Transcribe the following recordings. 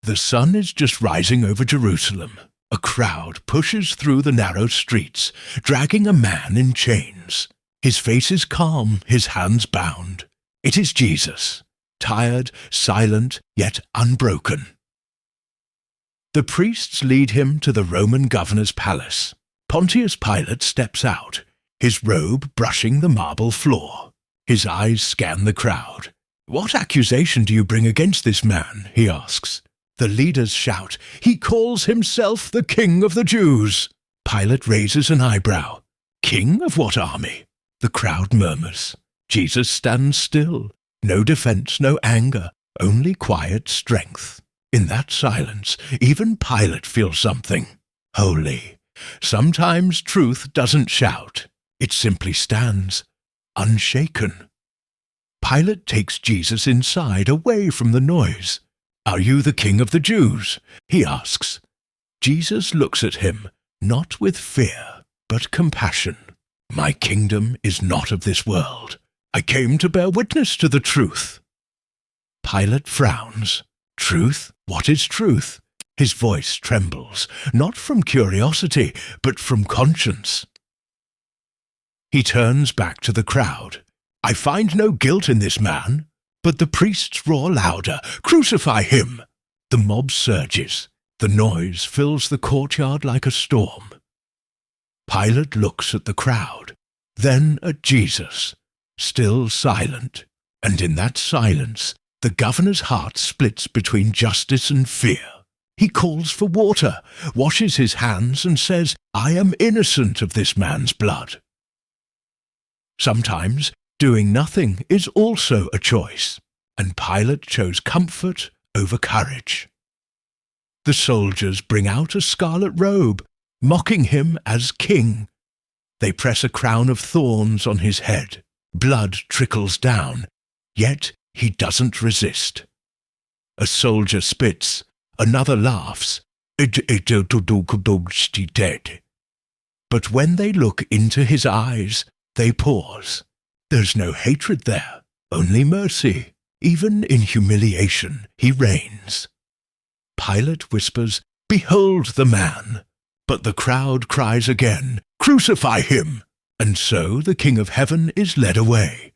The sun is just rising over Jerusalem. A crowd pushes through the narrow streets, dragging a man in chains. His face is calm, his hands bound. It is Jesus, tired, silent, yet unbroken. The priests lead him to the Roman governor's palace. Pontius Pilate steps out, his robe brushing the marble floor. His eyes scan the crowd. "What accusation do you bring against this man?" he asks. The leaders shout, "He calls himself the King of the Jews." Pilate raises an eyebrow. "King of what army?" The crowd murmurs. Jesus stands still. No defense, no anger, only quiet strength. In that silence, even Pilate feels something. Holy. Sometimes truth doesn't shout. It simply stands, unshaken. Pilate takes Jesus inside, away from the noise. "Are you the King of the Jews?" he asks. Jesus looks at him, not with fear, but compassion. "My kingdom is not of this world. I came to bear witness to the truth." Pilate frowns. Truth? What is truth? His voice trembles, not from curiosity, but from conscience. He turns back to the crowd. "I find no guilt in this man." But the priests roar louder, "Crucify him!" The mob surges. The noise fills the courtyard like a storm. Pilate looks at the crowd, then at Jesus, still silent. And in that silence, the governor's heart splits between justice and fear. He calls for water, washes his hands, and says, "I am innocent of this man's blood." Sometimes doing nothing is also a choice, and Pilate chose comfort over courage. The soldiers bring out a scarlet robe, mocking him as king. They press a crown of thorns on his head. Blood trickles down, yet he doesn't resist. A soldier spits, another laughs. But when they look into his eyes, they pause. There's no hatred there, only mercy. Even in humiliation, he reigns. Pilate whispers, "Behold the man!" But the crowd cries again, "Crucify him!" And so the King of Heaven is led away,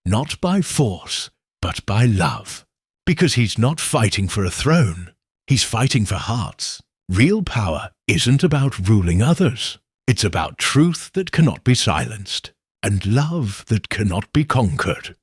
not by force, but by love. Because he's not fighting for a throne, he's fighting for hearts. Real power isn't about ruling others. It's about truth that cannot be silenced, and love that cannot be conquered.